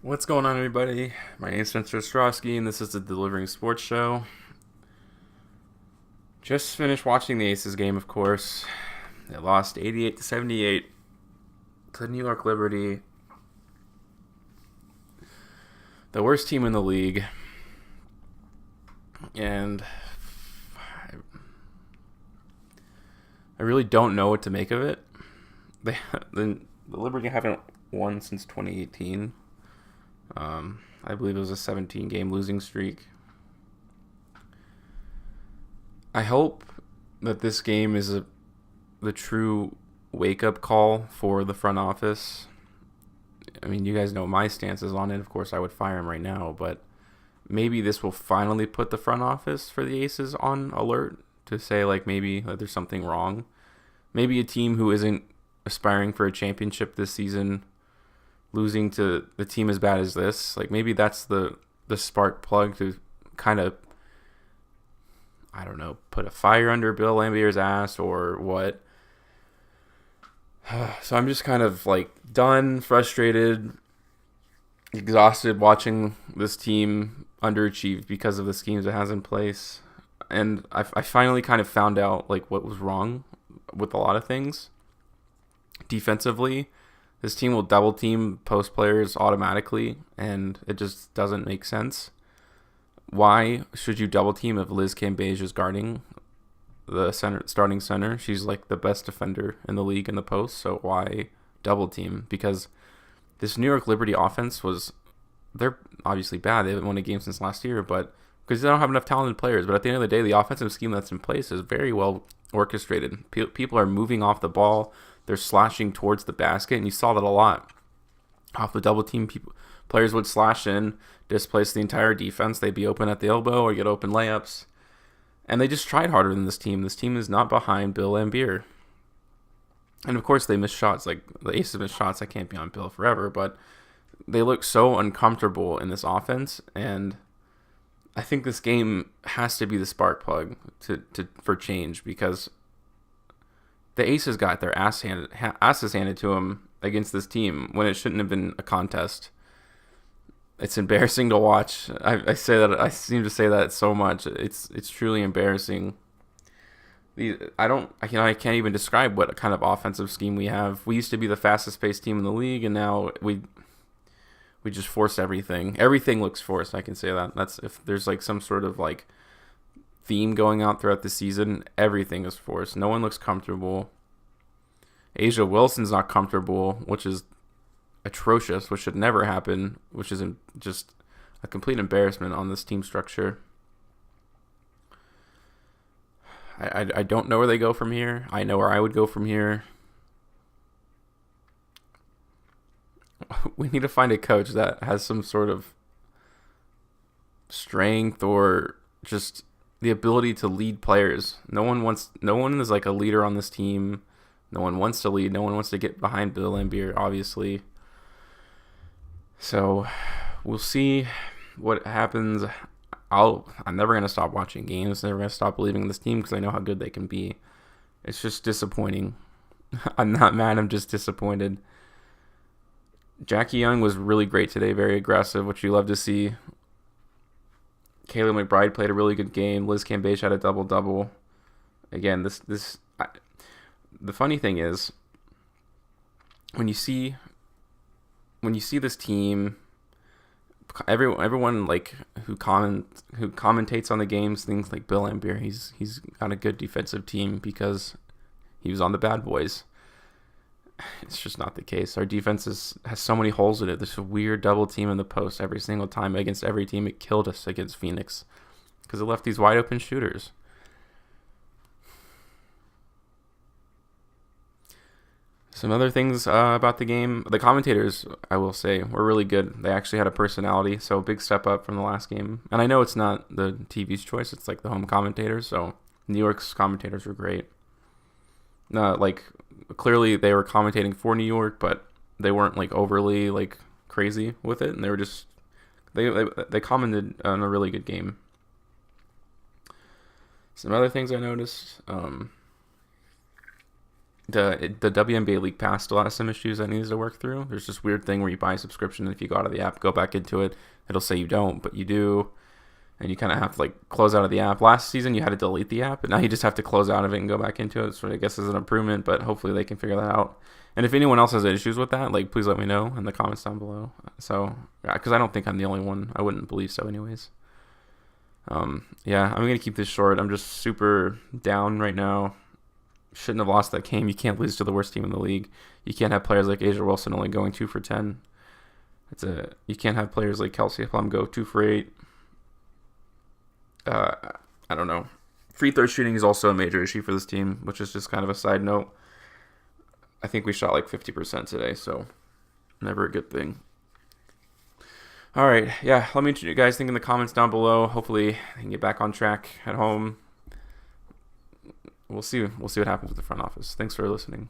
What's going on, everybody? My name is Spencer Ostrowski, and this is the Delivering Sports Show. Just finished watching the Aces game, of course. They lost 88 to 78 to New York Liberty, the worst team in the league. And I really don't know what to make of it. They, the Liberty haven't won since 2018. I believe it was a 17-game losing streak. I hope that this game is the true wake-up call for the front office. I mean, you guys know my stances on it. Of course, I would fire him right now, but maybe this will finally put the front office for the Aces on alert to say, like, maybe that there's something wrong. Maybe a team who isn't aspiring for a championship this season losing to the team as bad as this, like maybe that's the spark plug to kind of, I don't know, put a fire under Bill Lambier's ass or what. So I'm just kind of like done, frustrated, exhausted watching this team underachieve because of the schemes it has in place. And I finally kind of found out like what was wrong with a lot of things. Defensively, this team will double team post players automatically, and it just doesn't make sense. Why should you double team if Liz Cambage is guarding the starting center? She's like the best defender in the league in the post, so why double team? Because this New York Liberty offense they're obviously bad. They haven't won a game since last year, but because they don't have enough talented players. But at the end of the day, the offensive scheme that's in place is very well orchestrated. People are moving off the ball. They're slashing towards the basket, and you saw that a lot. Off the double team, players would slash in, displace the entire defense. They'd be open at the elbow or get open layups. And they just tried harder than this team. This team is not behind Bill Laimbeer. And of course, they miss shots. Like, the Aces miss shots. I can't be on Bill forever, but they look so uncomfortable in this offense, and I think this game has to be the spark plug for change, because the Aces got their asses handed to them against this team when it shouldn't have been a contest. It's embarrassing to watch. I say that, I seem to say that so much. It's truly embarrassing. I can't even describe what kind of offensive scheme we have. We used to be the fastest paced team in the league, and now we just force everything. Everything looks forced. I can say that. That's if there's like some sort of like theme going out throughout the season. Everything is forced. No one looks comfortable. A'ja Wilson's not comfortable, which is atrocious, which should never happen, which is just a complete embarrassment on this team structure. I don't know where they go from here. I know where I would go from here. We need to find a coach that has some sort of strength or just the ability to lead players. No one is like a leader on this team. No one wants to lead. No one wants to get behind Bill Laimbeer, obviously. So we'll see what happens. I'm never going to stop watching games. Never going to stop believing in this team because I know how good they can be. It's just disappointing. I'm not mad. I'm just disappointed. Jackie Young was really great today. Very aggressive, which you love to see. Kayla McBride played a really good game. Liz Cambage had a double-double. Again, the funny thing is, when you see this team, everyone like who commentates on the games thinks like Bill Laimbeer, he's got a good defensive team because he was on the Bad Boys. It's just not the case. Our defense has so many holes in it. There's a weird double team in the post every single time against every team. It killed us against Phoenix because it left these wide open shooters. Some other things about the game. The commentators, I will say, were really good. They actually had a personality, so a big step up from the last game. And I know it's not the TV's choice. It's like the home commentators, so New York's commentators were great. Like, clearly they were commentating for New York, but they weren't like overly like crazy with it, and they were just they commented on a really good game. Some other things I noticed. the WNBA League Pass still has some issues that needs to work through. There's this weird thing where you buy a subscription, and if you go out of the app, go back into it, it'll say you don't, but you do, and you kind of have to like close out of the app. Last season, you had to delete the app, but now you just have to close out of it and go back into it. So I guess is an improvement, but hopefully they can figure that out. And if anyone else has issues with that, like please let me know in the comments down below. So yeah, because I don't think I'm the only one. I wouldn't believe so, anyways. Yeah, I'm gonna keep this short. I'm just super down right now. Shouldn't have lost that game. You can't lose to the worst team in the league. You can't have players like Asia Wilson only going 2 for 10. You can't have players like Kelsey Plum go 2 for 8. I don't know. Free throw shooting is also a major issue for this team, which is just kind of a side note. I think we shot like 50% today, so never a good thing. All right, yeah, let me know what you guys think in the comments down below. Hopefully I can get back on track at home. We'll see what happens with the front office. Thanks for listening.